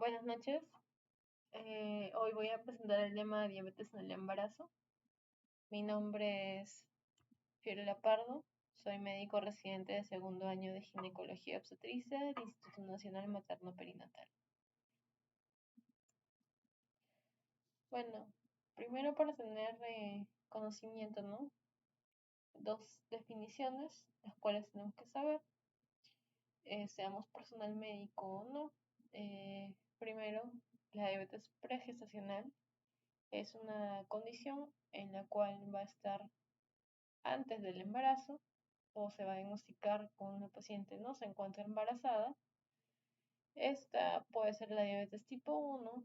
Buenas noches. Hoy voy a presentar el tema de diabetes en el embarazo. Mi nombre es Fiorella Pardo. Soy médico residente de segundo año de ginecología obstetricia del Instituto Nacional Materno Perinatal. Bueno, primero para tener conocimiento, ¿no? Dos definiciones, las cuales tenemos que saber, seamos personal médico o no. Primero, la diabetes pregestacional es una condición en la cual va a estar antes del embarazo o se va a diagnosticar con una paciente no se encuentra embarazada. Esta puede ser la diabetes tipo 1,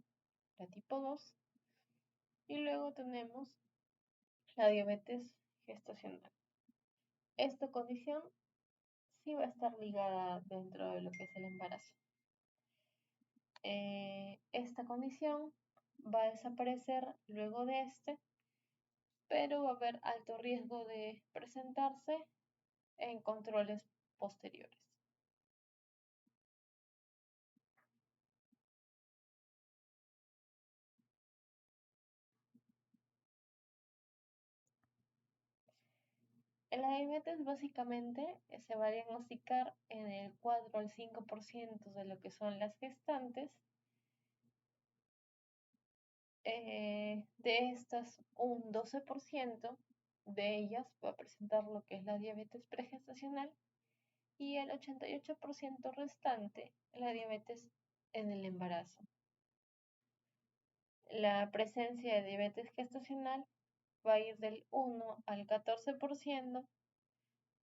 la tipo 2 y luego tenemos la diabetes gestacional. Esta condición sí va a estar ligada dentro de lo que es el embarazo. Esta condición va a desaparecer luego de este, pero va a haber alto riesgo de presentarse en controles posteriores. La diabetes básicamente se va a diagnosticar en el 4 al 5% de lo que son las gestantes. De estas, un 12% de ellas va a presentar lo que es la diabetes pregestacional y el 88% restante la diabetes en el embarazo. La presencia de diabetes gestacional va a ir del 1 al 14%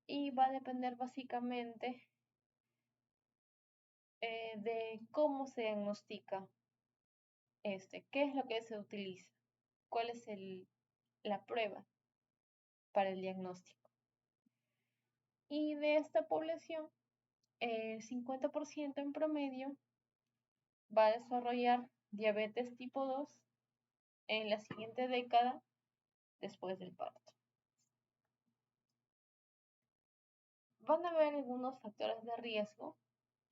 y va a depender básicamente de cómo se diagnostica qué es lo que se utiliza, cuál es la prueba para el diagnóstico. Y de esta población, el 50% en promedio va a desarrollar diabetes tipo 2 en la siguiente década después del parto. Van a haber algunos factores de riesgo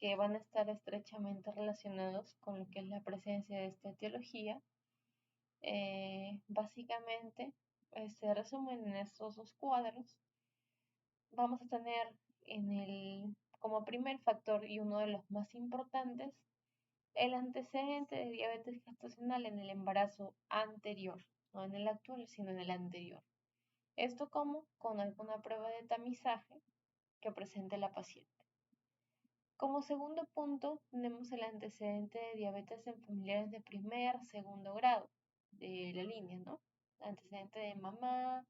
que van a estar estrechamente relacionados con lo que es la presencia de esta etiología. Básicamente, se resumen en estos dos cuadros. Vamos a tener como primer factor y uno de los más importantes, el antecedente de diabetes gestacional en el embarazo anterior, no en el actual, sino en el anterior. Esto como con alguna prueba de tamizaje que presente la paciente. Como segundo punto, tenemos el antecedente de diabetes en familiares de primer, segundo grado de la línea, ¿no? Antecedente de mamá,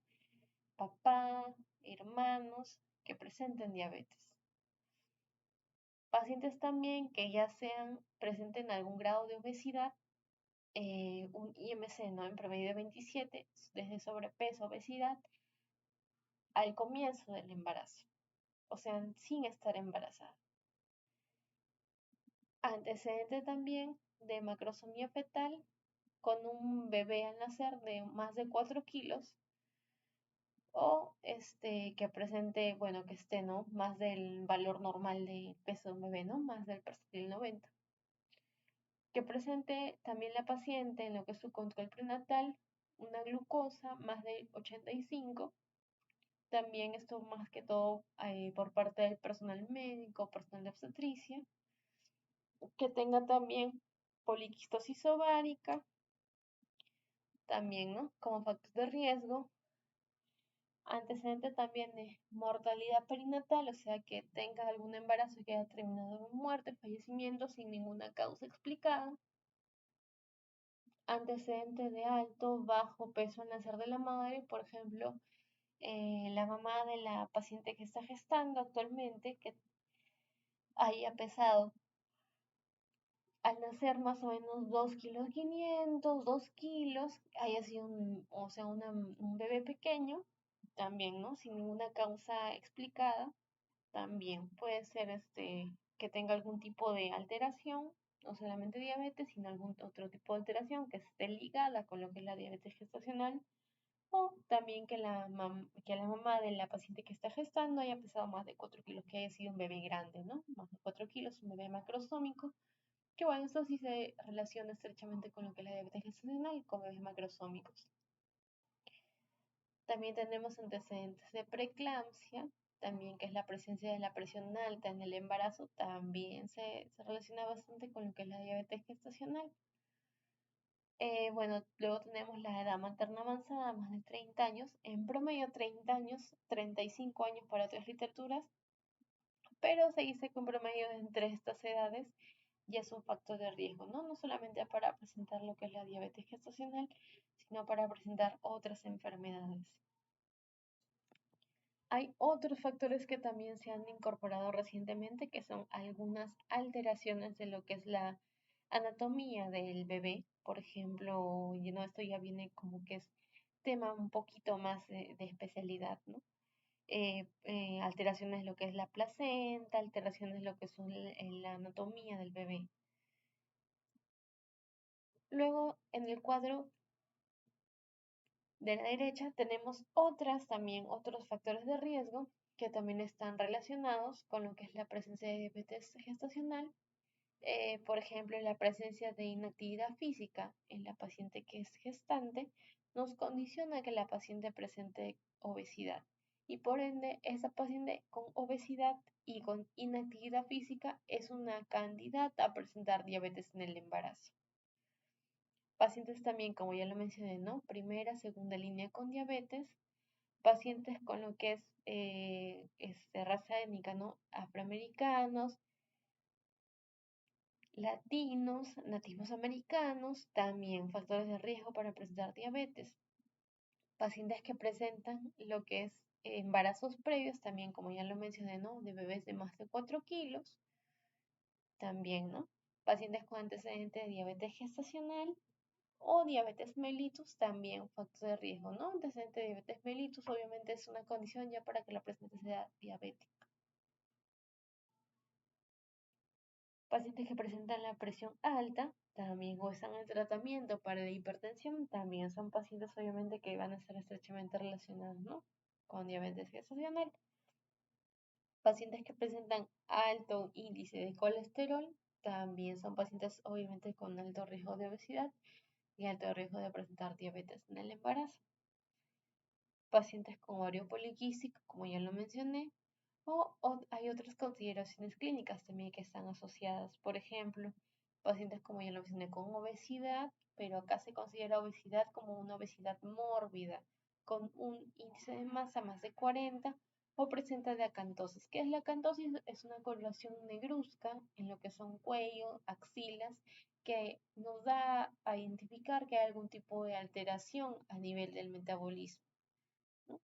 papá, hermanos que presenten diabetes. Pacientes también que ya presenten algún grado de obesidad, un IMC, ¿no? En promedio de 27, desde sobrepeso, obesidad, al comienzo del embarazo, o sea, sin estar embarazada. Antecedente también de macrosomía fetal con un bebé al nacer de más de 4 kilos o que presente, bueno, que esté, ¿no? Más del valor normal de peso de un bebé, ¿no? Más del percentil 90. Que presente también la paciente en lo que es su control prenatal una glucosa más de 85. También esto más que todo por parte del personal médico, personal de obstetricia. Que tenga también poliquistosis ovárica, también, ¿no? Como factor de riesgo. Antecedente también de mortalidad perinatal, o sea, que tenga algún embarazo que haya terminado en muerte, fallecimiento sin ninguna causa explicada. Antecedente de alto, bajo peso al nacer de la madre, por ejemplo, la mamá de la paciente que está gestando actualmente, que haya pesado al nacer más o menos 2,5 kilos, 2 kilos, haya sido un bebé pequeño, también, ¿no? Sin ninguna causa explicada, también puede ser que tenga algún tipo de alteración, no solamente diabetes, sino algún otro tipo de alteración que esté ligada con lo que es la diabetes gestacional, o también que que la mamá de la paciente que está gestando haya pesado más de 4 kilos, que haya sido un bebé grande, ¿no? Más de 4 kilos, un bebé macrosómico, Que bueno, esto sí se relaciona estrechamente con lo que es la diabetes gestacional con bebés macrosómicos. También tenemos antecedentes de preeclampsia, también que es la presencia de la presión alta en el embarazo, también se relaciona bastante con lo que es la diabetes gestacional. Bueno, luego tenemos la edad materna avanzada, más de 30 años, en promedio 30 años, 35 años para otras literaturas, pero se dice que un promedio entre estas edades ya es un factor de riesgo, ¿no? No solamente para presentar lo que es la diabetes gestacional, sino para presentar otras enfermedades. Hay otros factores que también se han incorporado recientemente, que son algunas alteraciones de lo que es la anatomía del bebé. Por ejemplo, esto ya viene como que es tema un poquito más de especialidad, ¿no? Alteraciones de lo que es la placenta, alteraciones de lo que son la anatomía del bebé. Luego, en el cuadro de la derecha tenemos otros factores de riesgo que también están relacionados con lo que es la presencia de diabetes gestacional. Por ejemplo, la presencia de inactividad física en la paciente que es gestante nos condiciona a que la paciente presente obesidad. Y por ende, esa paciente con obesidad y con inactividad física es una candidata a presentar diabetes en el embarazo. Pacientes también, como ya lo mencioné, ¿no? Primera, segunda línea con diabetes. Pacientes con lo que es raza étnica, ¿no? Afroamericanos, latinos, nativos americanos, también factores de riesgo para presentar diabetes. Pacientes que presentan lo que es embarazos previos, también como ya lo mencioné, ¿no? De bebés de más de 4 kilos, también, ¿no? Pacientes con antecedentes de diabetes gestacional o diabetes mellitus, también factor de riesgo, ¿no? Antecedente de diabetes mellitus obviamente es una condición ya para que la paciente sea diabética. Pacientes que presentan la presión alta, también o están en tratamiento para la hipertensión, también son pacientes obviamente que van a estar estrechamente relacionados, ¿no? Con diabetes gestacional. Pacientes que presentan alto índice de colesterol, también son pacientes obviamente con alto riesgo de obesidad y alto riesgo de presentar diabetes en el embarazo. Pacientes con ovario poliquístico, como ya lo mencioné, o hay otras consideraciones clínicas también que están asociadas. Por ejemplo, pacientes como ya lo mencioné con obesidad, pero acá se considera obesidad como una obesidad mórbida, con un índice de masa más de 40 o presenta de acantosis. ¿Qué es la acantosis? Es una coloración negruzca en lo que son cuello, axilas, que nos da a identificar que hay algún tipo de alteración a nivel del metabolismo, ¿no?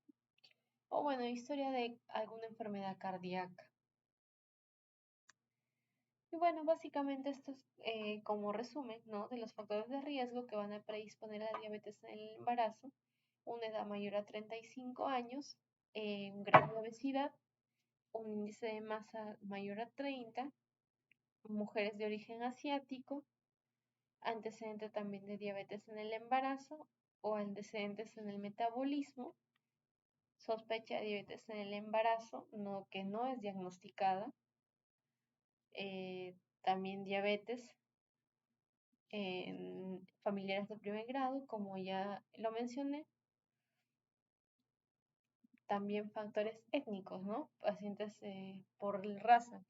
O bueno, historia de alguna enfermedad cardíaca. Y bueno, básicamente esto es como resumen, ¿no? De los factores de riesgo que van a predisponer a la diabetes en el embarazo: una edad mayor a 35 años, un grado de obesidad, un índice de masa mayor a 30, mujeres de origen asiático, antecedente también de diabetes en el embarazo o antecedentes en el metabolismo, sospecha de diabetes en el embarazo, que no es diagnosticada, también diabetes en familiares de primer grado, como ya lo mencioné. También factores étnicos, ¿no? Pacientes por raza,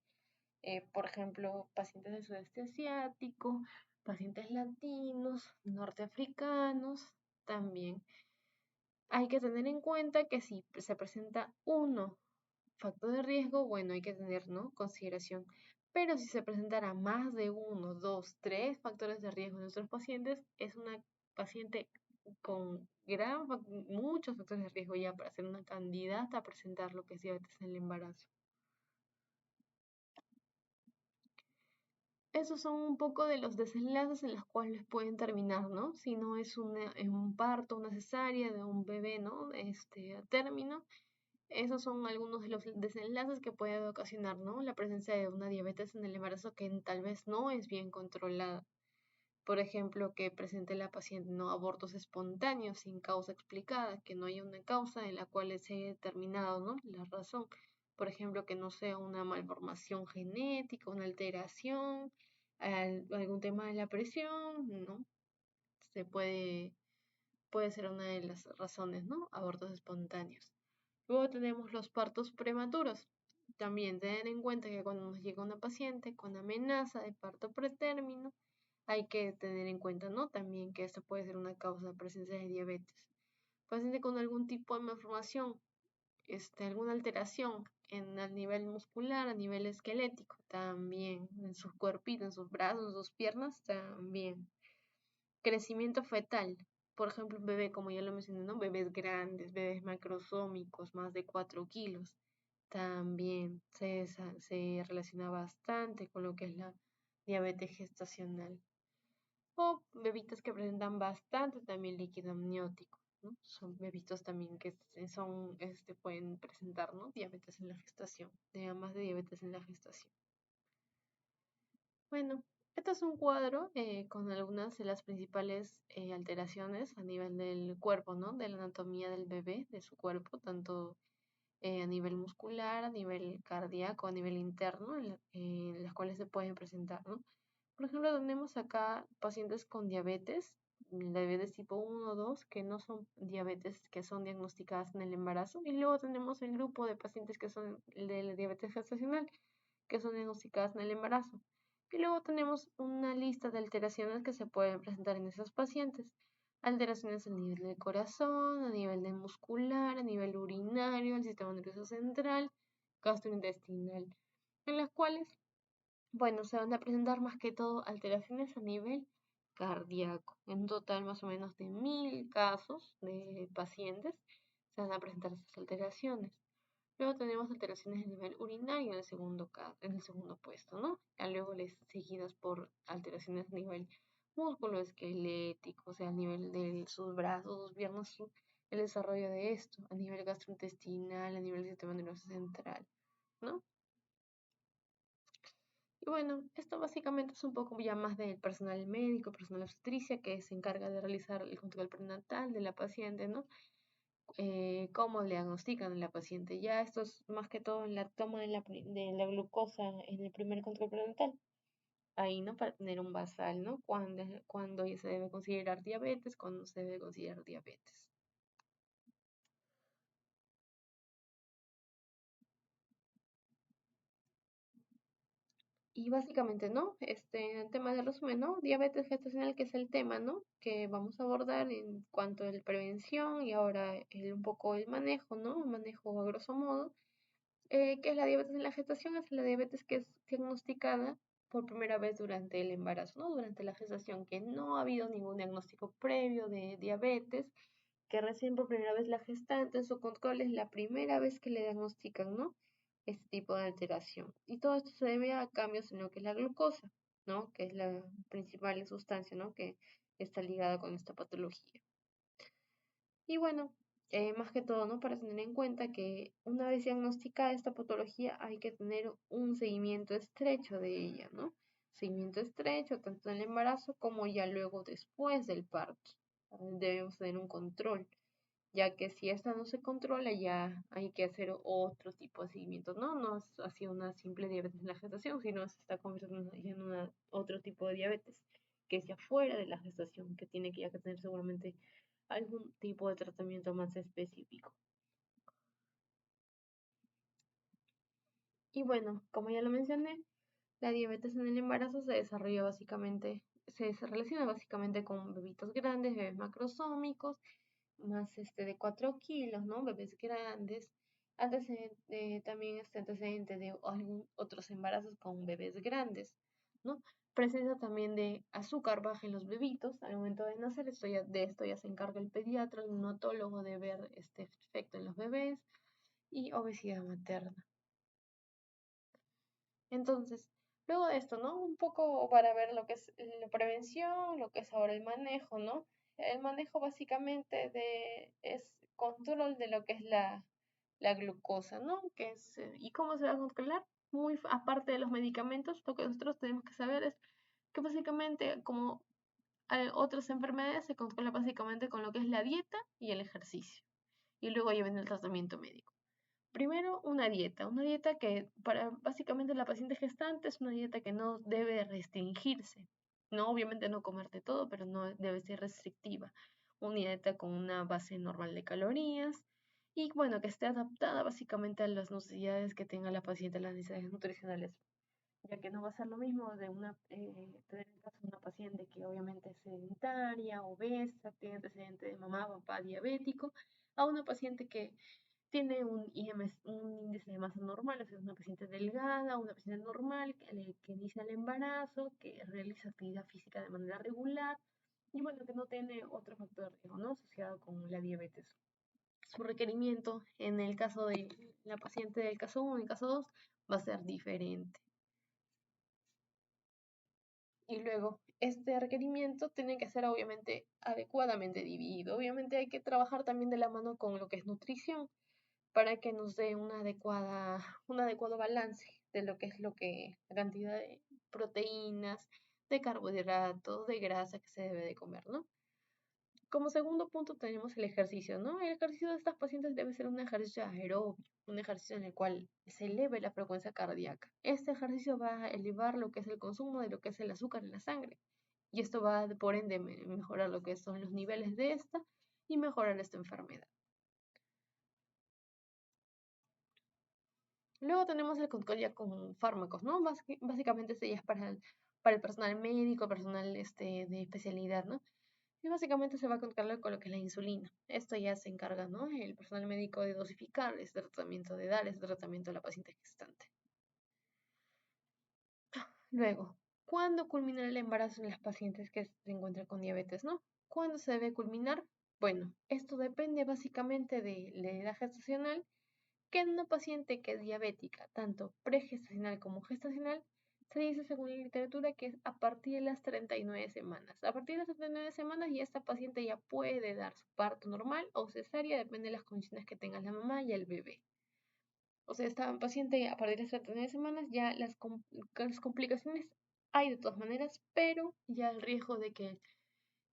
por ejemplo, pacientes del sudeste asiático, pacientes latinos, norteafricanos, también. Hay que tener en cuenta que si se presenta uno factor de riesgo, bueno, hay que tener, ¿no?, consideración. Pero si se presentara más de uno, dos, tres factores de riesgo en nuestros pacientes, es una paciente con muchos factores de riesgo ya para ser una candidata a presentar lo que es diabetes en el embarazo. Esos son un poco de los desenlaces en los cuales pueden terminar, ¿no? Si no es un parto, una cesárea de un bebé, ¿no? A término. Esos son algunos de los desenlaces que puede ocasionar, ¿no? La presencia de una diabetes en el embarazo que tal vez no es bien controlada. Por ejemplo, que presente la paciente, ¿no?, abortos espontáneos sin causa explicada, que no haya una causa en la cual se haya determinado, ¿no?, la razón. Por ejemplo, que no sea una malformación genética, una alteración, algún tema de la presión, ¿no? Se puede ser una de las razones, ¿no? Abortos espontáneos. Luego tenemos los partos prematuros. También tener en cuenta que cuando nos llega una paciente con amenaza de parto pretérmino, hay que tener en cuenta, ¿no? También que esto puede ser una causa de presencia de diabetes. Paciente con algún tipo de malformación, alguna alteración a nivel muscular, a nivel esquelético, también en sus cuerpitos, en sus brazos, en sus piernas, también. Crecimiento fetal. Por ejemplo, un bebé, como ya lo mencioné, ¿no? Bebés grandes, bebés macrosómicos, más de 4 kilos. También se relaciona bastante con lo que es la diabetes gestacional. O bebitos que presentan bastante también líquido amniótico, ¿no? Son bebitos también que pueden presentar, ¿no? Diabetes en la gestación, más de diabetes en la gestación. Bueno, este es un cuadro con algunas de las principales alteraciones a nivel del cuerpo, ¿no? De la anatomía del bebé, de su cuerpo, tanto a nivel muscular, a nivel cardíaco, a nivel interno, en las cuales se pueden presentar, ¿no? Por ejemplo, tenemos acá pacientes con diabetes tipo 1 o 2, que no son diabetes que son diagnosticadas en el embarazo, y luego tenemos el grupo de pacientes que son de la diabetes gestacional, que son diagnosticadas en el embarazo. Y luego tenemos una lista de alteraciones que se pueden presentar en esos pacientes. Alteraciones a nivel del corazón, a nivel de muscular, a nivel urinario, el sistema nervioso central, gastrointestinal, en las cuales, bueno, se van a presentar más que todo alteraciones a nivel cardíaco. En total, más o menos de 1000 casos de pacientes se van a presentar estas alteraciones. Luego tenemos alteraciones a nivel urinario en el segundo puesto, ¿no? Y luego seguidas por alteraciones a nivel músculo esquelético, o sea, a nivel de sus brazos, sus piernas, el desarrollo de esto, a nivel gastrointestinal, a nivel del sistema nervioso central, ¿no? Y bueno, esto básicamente es un poco ya más del personal médico, personal obstetricia, que se encarga de realizar el control prenatal de la paciente, ¿no? Cómo le diagnostican a la paciente. Ya esto es más que todo en la toma de la glucosa en el primer control prenatal. Ahí, ¿no? Para tener un basal, ¿no? Cuando se debe considerar diabetes, cuando se debe considerar diabetes. Y básicamente, ¿no? El tema de resumen, ¿no? Diabetes gestacional, que es el tema, ¿no? Que vamos a abordar en cuanto a la prevención y ahora un poco el manejo, ¿no? El manejo a grosso modo. ¿Qué es la diabetes en la gestación? Es la diabetes que es diagnosticada por primera vez durante el embarazo, ¿no? Durante la gestación, que no ha habido ningún diagnóstico previo de diabetes, que recién por primera vez la gestante en su control es la primera vez que le diagnostican, ¿no? Este tipo de alteración. Y todo esto se debe a cambios en lo que es la glucosa, ¿no? Que es la principal sustancia, ¿no? Que está ligada con esta patología. Y bueno, más que todo, ¿no? Para tener en cuenta que una vez diagnosticada esta patología hay que tener un seguimiento estrecho de ella, ¿no? Seguimiento estrecho tanto en el embarazo como ya luego después del parto. Debemos tener un control, ya que si esta no se controla ya hay que hacer otro tipo de seguimiento, ¿no? No es así una simple diabetes en la gestación, sino se está convirtiendo ya en otro tipo de diabetes que es ya fuera de la gestación, que tiene que ya que tener seguramente algún tipo de tratamiento más específico. Y bueno, como ya lo mencioné, la diabetes en el embarazo se relaciona básicamente con bebitos grandes, bebés macrosómicos, más de 4 kilos, ¿no? Bebés grandes. También antecedente de otros embarazos con bebés grandes, ¿no? Presencia también de azúcar baja en los bebitos al momento de nacer. De esto ya se encarga el pediatra, el neonatólogo de ver este efecto en los bebés y obesidad materna. Entonces, luego de esto, ¿no? Un poco para ver lo que es la prevención, lo que es ahora el manejo, ¿no? El manejo básicamente es control de lo que es la glucosa, ¿no? ¿Y cómo se va a controlar? Aparte de los medicamentos, lo que nosotros tenemos que saber es que básicamente, como otras enfermedades, se controla básicamente con lo que es la dieta y el ejercicio. Y luego ya viene el tratamiento médico. Primero, una dieta que para básicamente la paciente gestante es una dieta que no debe restringirse. No, obviamente no comerte todo, pero no debe ser restrictiva. Una dieta con una base normal de calorías y bueno, que esté adaptada básicamente a las necesidades que tenga la paciente, las necesidades nutricionales, ya que no va a ser lo mismo de tener el caso de una paciente que obviamente es sedentaria, obesa, tiene antecedente de mamá, papá diabético, a una paciente que tiene un índice de masa normal, o sea, es una paciente delgada, una paciente normal que inicia el embarazo, que realiza actividad física de manera regular y bueno, que no tiene otro factor de riesgo, ¿no? Asociado con la diabetes. Su requerimiento en el caso de la paciente del caso 1 y el caso 2 va a ser diferente. Y luego, este requerimiento tiene que ser obviamente adecuadamente dividido. Obviamente hay que trabajar también de la mano con lo que es nutrición para que nos dé un adecuado balance de lo que es la cantidad de proteínas, de carbohidratos, de grasa que se debe de comer, ¿no? Como segundo punto tenemos el ejercicio, ¿no? El ejercicio de estas pacientes debe ser un ejercicio aeróbico, un ejercicio en el cual se eleve la frecuencia cardíaca. Este ejercicio va a elevar lo que es el consumo de lo que es el azúcar en la sangre y esto va por ende mejorar lo que son los niveles de esta y mejorar esta enfermedad. Luego tenemos el control ya con fármacos, ¿no? Básicamente este ya es para el personal médico, personal de especialidad, ¿no? Y básicamente se va a controlar con lo que es la insulina. Esto ya se encarga, ¿no? El personal médico de dosificar este tratamiento, de dar este tratamiento a la paciente gestante. Luego, ¿cuándo culmina el embarazo en las pacientes que se encuentran con diabetes, no? ¿Cuándo se debe culminar? Bueno, esto depende básicamente de la edad gestacional, que en una paciente que es diabética, tanto pregestacional como gestacional, se dice según la literatura que es a partir de las 39 semanas. A partir de las 39 semanas ya esta paciente ya puede dar su parto normal o cesárea, depende de las condiciones que tenga la mamá y el bebé. O sea, esta paciente a partir de las 39 semanas ya las complicaciones hay de todas maneras, pero ya el riesgo de que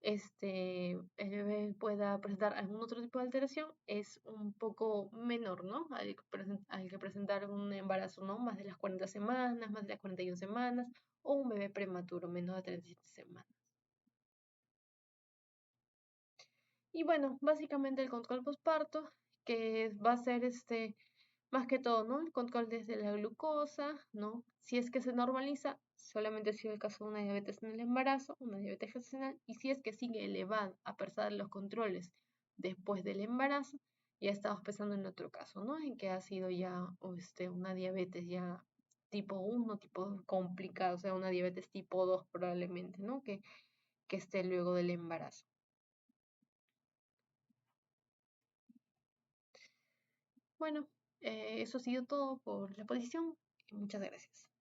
el bebé pueda presentar algún otro tipo de alteración es un poco menor, ¿no? Al que presentar un embarazo, ¿no? Más de las 40 semanas, más de las 41 semanas, o un bebé prematuro, menos de 37 semanas. Y bueno, básicamente el control postparto, que va a ser más que todo, ¿no? El control desde la glucosa, ¿no? Si es que se normaliza, solamente ha sido el caso de una diabetes en el embarazo, una diabetes gestacional, y si es que sigue elevado a pesar de los controles después del embarazo, ya estamos pensando en otro caso, ¿no? En que ha sido ya una diabetes ya tipo 1, tipo complicado, o sea, una diabetes tipo 2 probablemente, ¿no? Que esté luego del embarazo. Bueno, eso ha sido todo por la posición. Muchas gracias.